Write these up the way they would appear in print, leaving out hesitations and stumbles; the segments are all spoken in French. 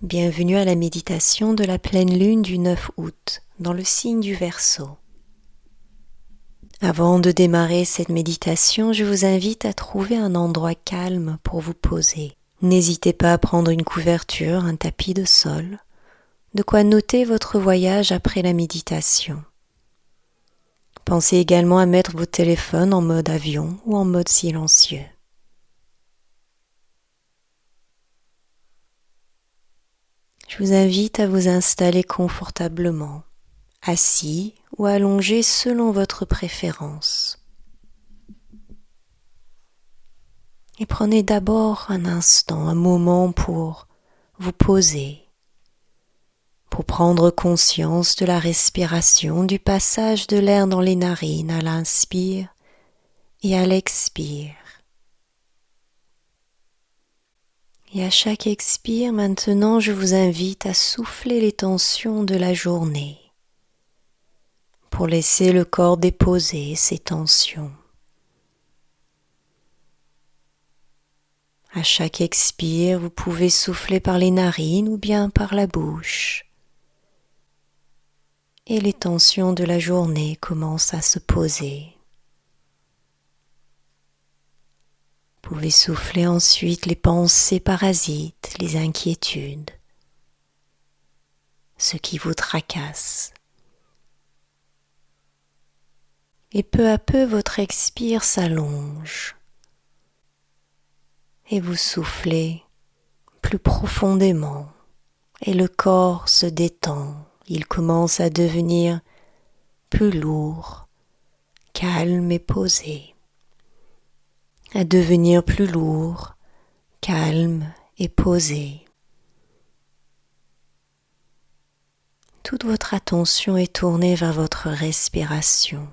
Bienvenue à la méditation de la pleine lune du 9 août, dans le signe du Verseau. Avant de démarrer cette méditation, je vous invite à trouver un endroit calme pour vous poser. N'hésitez pas à prendre une couverture, un tapis de sol, de quoi noter votre voyage après la méditation. Pensez également à mettre vos téléphones en mode avion ou en mode silencieux. Je vous invite à vous installer confortablement, assis ou allongé selon votre préférence. Et prenez d'abord un instant, un moment pour vous poser, pour prendre conscience de la respiration, du passage de l'air dans les narines à l'inspire et à l'expire. Et à chaque expire, maintenant, je vous invite à souffler les tensions de la journée pour laisser le corps déposer ces tensions. À chaque expire, vous pouvez souffler par les narines ou bien par la bouche. Et les tensions de la journée commencent à se poser. Vous pouvez souffler ensuite les pensées parasites, les inquiétudes, ce qui vous tracasse. Et peu à peu, votre expire s'allonge et vous soufflez plus profondément et le corps se détend. Il commence à devenir plus lourd, calme et posé, à devenir plus lourd, calme et posé. Toute votre attention est tournée vers votre respiration.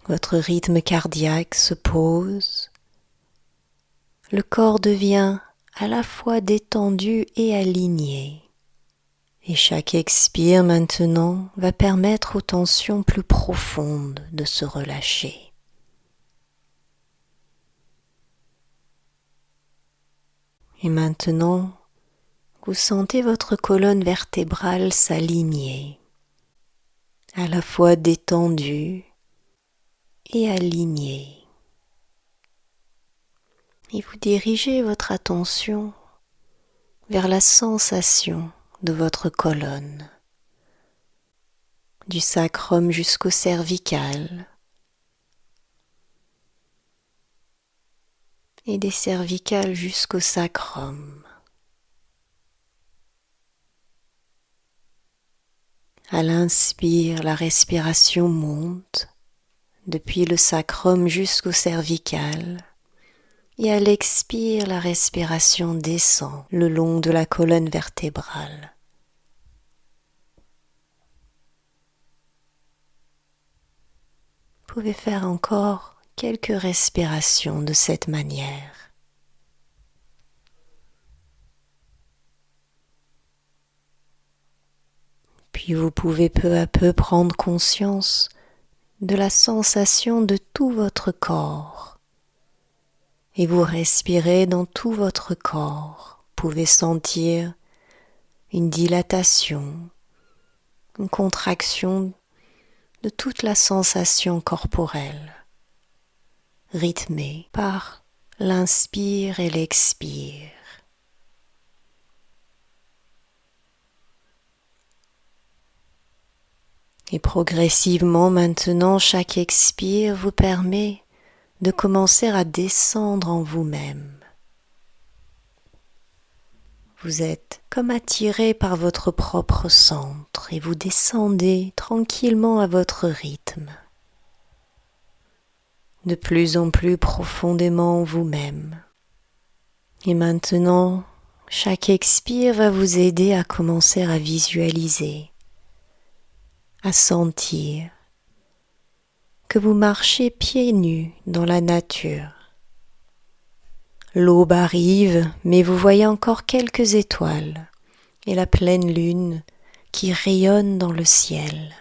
Votre rythme cardiaque se pose. Le corps devient à la fois détendu et aligné. Et chaque expire maintenant va permettre aux tensions plus profondes de se relâcher. Et maintenant, vous sentez votre colonne vertébrale s'aligner, à la fois détendue et alignée. Et vous dirigez votre attention vers la sensation de votre colonne, du sacrum jusqu'au cervical, et des cervicales jusqu'au sacrum. À l'inspire, la respiration monte depuis le sacrum jusqu'au cervical, et à l'expire, la respiration descend le long de la colonne vertébrale. Vous pouvez faire encore quelques respirations de cette manière. Puis vous pouvez peu à peu prendre conscience de la sensation de tout votre corps. Et vous respirez dans tout votre corps. Vous pouvez sentir une dilatation, une contraction de toute la sensation corporelle, rythmée par l'inspire et l'expire. Et progressivement maintenant, chaque expire vous permet de commencer à descendre en vous-même. Vous êtes comme attiré par votre propre centre et vous descendez tranquillement à votre rythme, de plus en plus profondément en vous-même. Et maintenant, chaque expire va vous aider à commencer à visualiser, à sentir que vous marchez pieds nus dans la nature. L'aube arrive, mais vous voyez encore quelques étoiles et la pleine lune qui rayonne dans le ciel.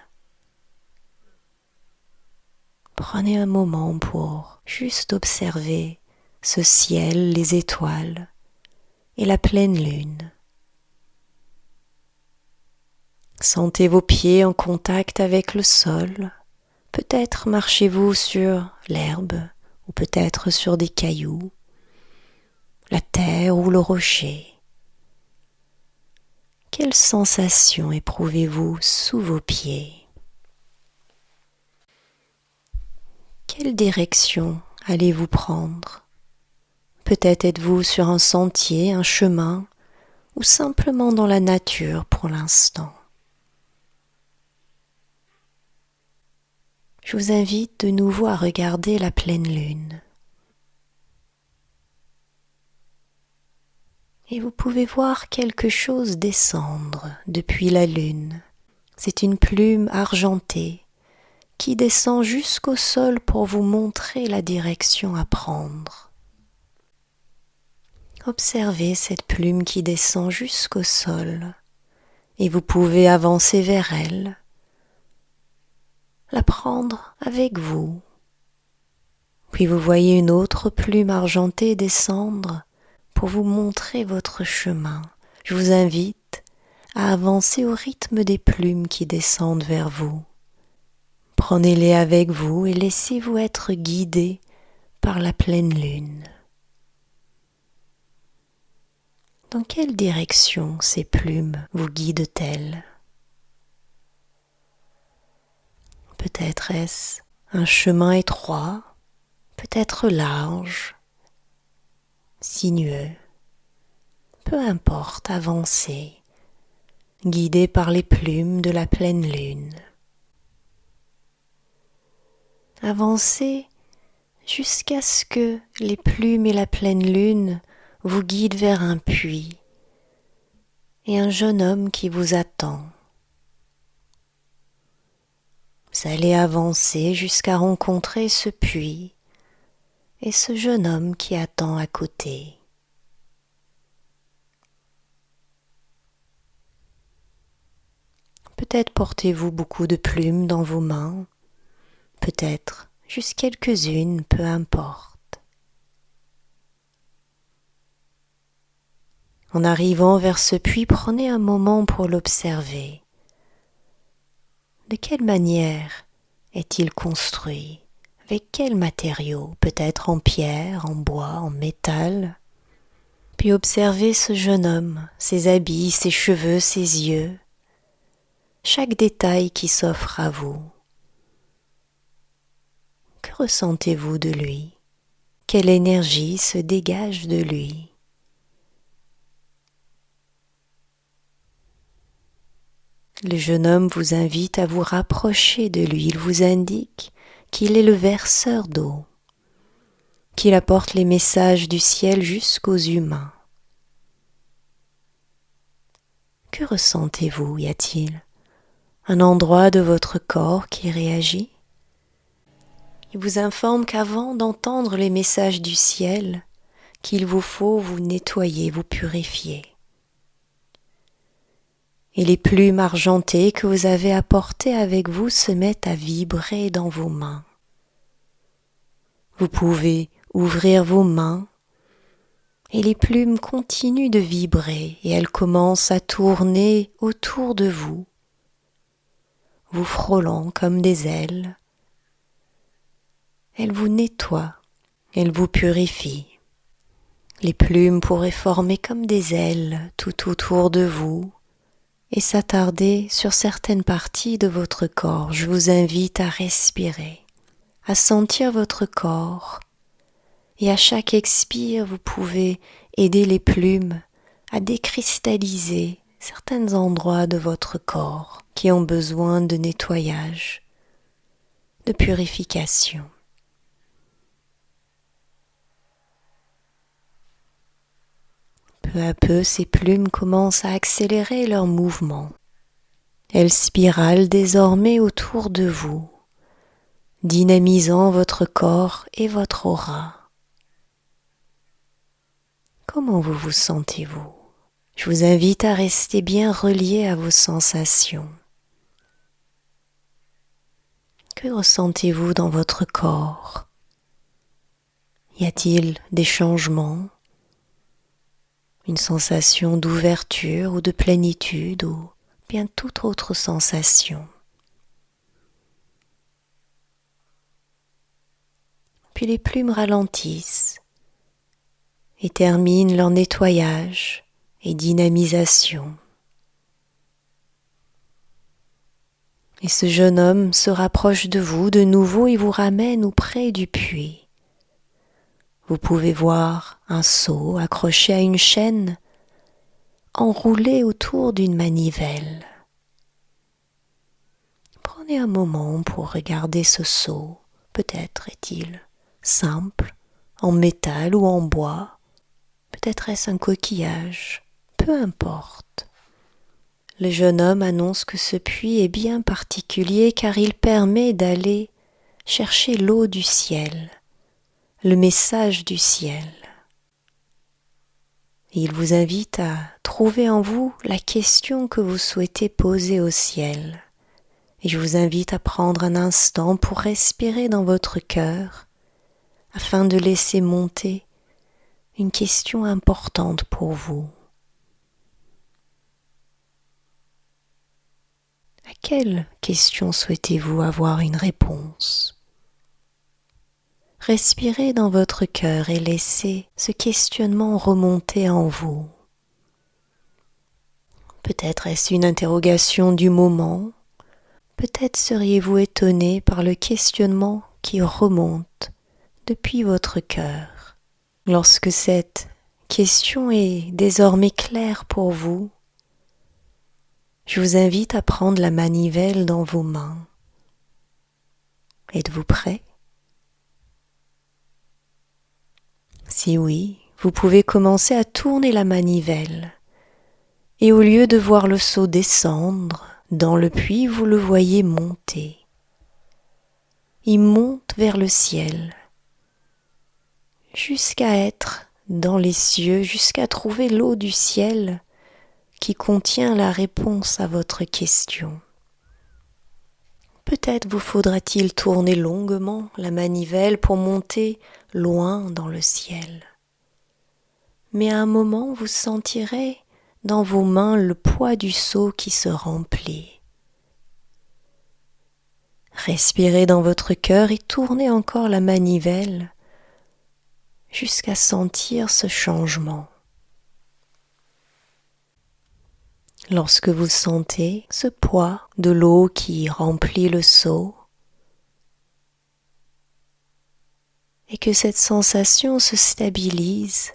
Prenez un moment pour juste observer ce ciel, les étoiles et la pleine lune. Sentez vos pieds en contact avec le sol. Peut-être marchez-vous sur l'herbe ou peut-être sur des cailloux, la terre ou le rocher. Quelle sensation éprouvez-vous sous vos pieds? Quelle direction allez-vous prendre? Peut-être êtes-vous sur un sentier, un chemin, ou simplement dans la nature pour l'instant. Je vous invite de nouveau à regarder la pleine lune. Et vous pouvez voir quelque chose descendre depuis la lune. C'est une plume argentée qui descend jusqu'au sol pour vous montrer la direction à prendre. Observez cette plume qui descend jusqu'au sol et vous pouvez avancer vers elle, la prendre avec vous. Puis vous voyez une autre plume argentée descendre pour vous montrer votre chemin. Je vous invite à avancer au rythme des plumes qui descendent vers vous. Prenez-les avec vous et laissez-vous être guidé par la pleine lune. Dans quelle direction ces plumes vous guident-elles? Peut-être est-ce un chemin étroit, peut-être large, sinueux. Peu importe, avancez, guidé par les plumes de la pleine lune. Avancez jusqu'à ce que les plumes et la pleine lune vous guident vers un puits et un jeune homme qui vous attend. Vous allez avancer jusqu'à rencontrer ce puits et ce jeune homme qui attend à côté. Peut-être portez-vous beaucoup de plumes dans vos mains, peut-être juste quelques-unes, peu importe. En arrivant vers ce puits, prenez un moment pour l'observer. De quelle manière est-il construit? Avec quels matériaux? Peut-être en pierre, en bois, en métal? Puis observez ce jeune homme, ses habits, ses cheveux, ses yeux, chaque détail qui s'offre à vous. Que ressentez-vous de lui? Quelle énergie se dégage de lui? Le jeune homme vous invite à vous rapprocher de lui. Il vous indique qu'il est le verseur d'eau, qu'il apporte les messages du ciel jusqu'aux humains. Que ressentez-vous? Y a-t-il un endroit de votre corps qui réagit? Il vous informe qu'avant d'entendre les messages du ciel, qu'il vous faut vous nettoyer, vous purifier. Et les plumes argentées que vous avez apportées avec vous se mettent à vibrer dans vos mains. Vous pouvez ouvrir vos mains et les plumes continuent de vibrer et elles commencent à tourner autour de vous, vous frôlant comme des ailes. Elles vous nettoient, elles vous purifient. Les plumes pourraient former comme des ailes tout autour de vous et s'attarder sur certaines parties de votre corps. Je vous invite à respirer, à sentir votre corps et à chaque expire, vous pouvez aider les plumes à décristalliser certains endroits de votre corps qui ont besoin de nettoyage, de purification. Peu à peu, ces plumes commencent à accélérer leur mouvement. Elles spiralent désormais autour de vous, dynamisant votre corps et votre aura. Comment vous sentez-vous? Je vous invite à rester bien relié à vos sensations. Que ressentez-vous dans votre corps? Y a-t-il des changements, une sensation d'ouverture ou de plénitude ou bien toute autre sensation? Puis les plumes ralentissent et terminent leur nettoyage et dynamisation. Et ce jeune homme se rapproche de vous de nouveau et vous ramène auprès du puits. Vous pouvez voir un seau accroché à une chaîne, enroulé autour d'une manivelle. Prenez un moment pour regarder ce seau. Peut-être est-il simple, en métal ou en bois. Peut-être est-ce un coquillage. Peu importe. Le jeune homme annonce que ce puits est bien particulier car il permet d'aller chercher l'eau du ciel, le message du ciel. Il vous invite à trouver en vous la question que vous souhaitez poser au ciel. Et je vous invite à prendre un instant pour respirer dans votre cœur afin de laisser monter une question importante pour vous. À quelle question souhaitez-vous avoir une réponse? Respirez dans votre cœur et laissez ce questionnement remonter en vous. Peut-être est-ce une interrogation du moment, peut-être seriez-vous étonné par le questionnement qui remonte depuis votre cœur. Lorsque cette question est désormais claire pour vous, je vous invite à prendre la manivelle dans vos mains. Êtes-vous prêt? Si oui, vous pouvez commencer à tourner la manivelle. Et au lieu de voir le seau descendre dans le puits, vous le voyez monter. Il monte vers le ciel, jusqu'à être dans les cieux, jusqu'à trouver l'eau du ciel qui contient la réponse à votre question. Peut-être vous faudra-t-il tourner longuement la manivelle pour monter loin dans le ciel. Mais à un moment, vous sentirez dans vos mains le poids du seau qui se remplit. Respirez dans votre cœur et tournez encore la manivelle jusqu'à sentir ce changement. Lorsque vous sentez ce poids de l'eau qui remplit le seau et que cette sensation se stabilise,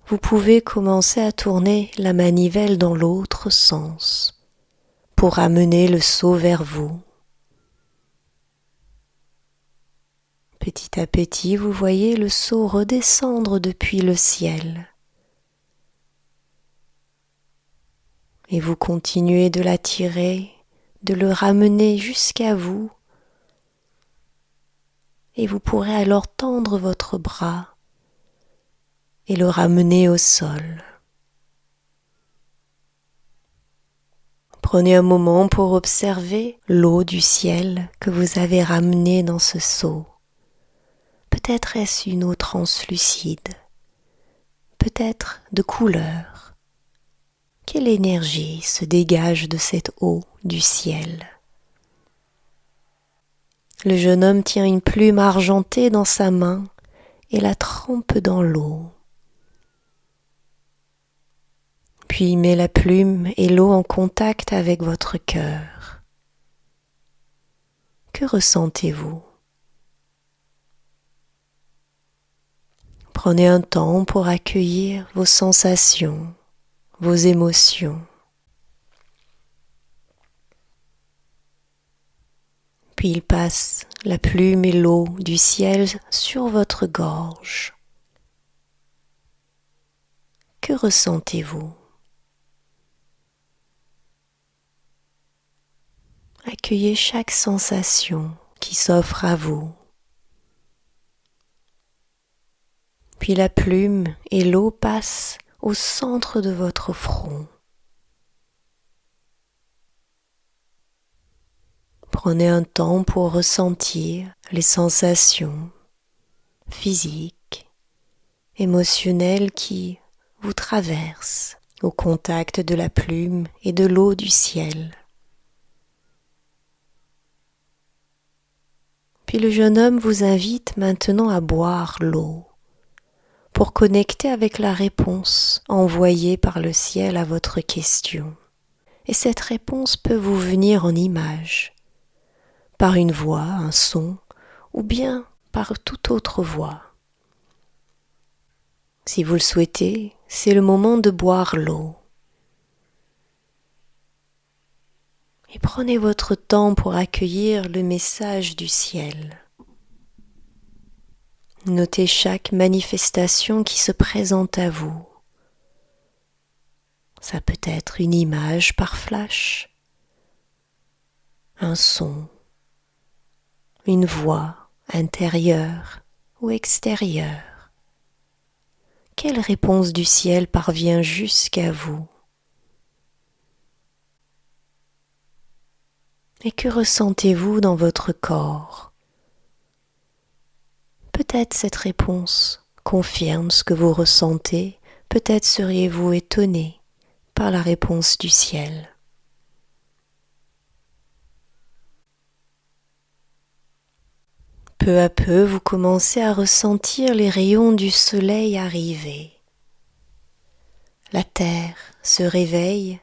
vous pouvez commencer à tourner la manivelle dans l'autre sens pour amener le seau vers vous. Petit à petit, vous voyez le seau redescendre depuis le ciel. Et vous continuez de l'attirer, de le ramener jusqu'à vous. Et vous pourrez alors tendre votre bras et le ramener au sol. Prenez un moment pour observer l'eau du ciel que vous avez ramenée dans ce seau. Peut-être est-ce une eau translucide, peut-être de couleur. Quelle énergie se dégage de cette eau du ciel? Le jeune homme tient une plume argentée dans sa main et la trempe dans l'eau. Puis il met la plume et l'eau en contact avec votre cœur. Que ressentez-vous? Prenez un temps pour accueillir vos sensations, vos émotions. Puis il passe la plume et l'eau du ciel sur votre gorge. Que ressentez-vous? Accueillez chaque sensation qui s'offre à vous. Puis la plume et l'eau passent au centre de votre front. Prenez un temps pour ressentir les sensations physique, émotionnel qui vous traverse au contact de la plume et de l'eau du ciel. Puis le jeune homme vous invite maintenant à boire l'eau pour connecter avec la réponse envoyée par le ciel à votre question. Et cette réponse peut vous venir en image, par une voix, un son, ou bien par toute autre voix. Si vous le souhaitez, c'est le moment de boire l'eau. Et prenez votre temps pour accueillir le message du ciel. Notez chaque manifestation qui se présente à vous. Ça peut être une image par flash, un son, une voix intérieure ou extérieure. Quelle réponse du ciel parvient jusqu'à vous? Et que ressentez-vous dans votre corps? Peut-être cette réponse confirme ce que vous ressentez, peut-être seriez-vous étonné par la réponse du ciel. Peu à peu, vous commencez à ressentir les rayons du soleil arriver. La terre se réveille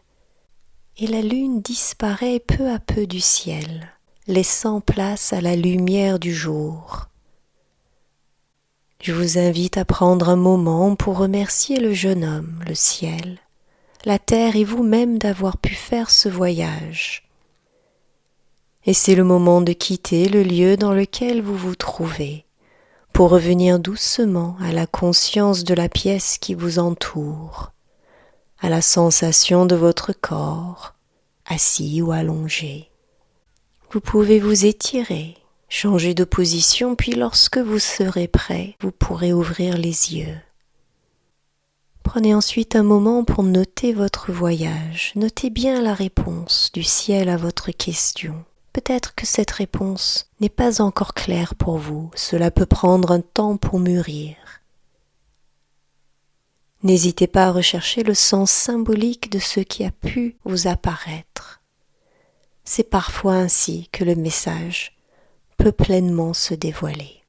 et la lune disparaît peu à peu du ciel, laissant place à la lumière du jour. Je vous invite à prendre un moment pour remercier le jeune homme, le ciel, la terre et vous-même d'avoir pu faire ce voyage. Et c'est le moment de quitter le lieu dans lequel vous vous trouvez, pour revenir doucement à la conscience de la pièce qui vous entoure, à la sensation de votre corps, assis ou allongé. Vous pouvez vous étirer, changer de position, puis lorsque vous serez prêt, vous pourrez ouvrir les yeux. Prenez ensuite un moment pour noter votre voyage. Notez bien la réponse du ciel à votre question. Peut-être que cette réponse n'est pas encore claire pour vous. Cela peut prendre un temps pour mûrir. N'hésitez pas à rechercher le sens symbolique de ce qui a pu vous apparaître. C'est parfois ainsi que le message peut pleinement se dévoiler.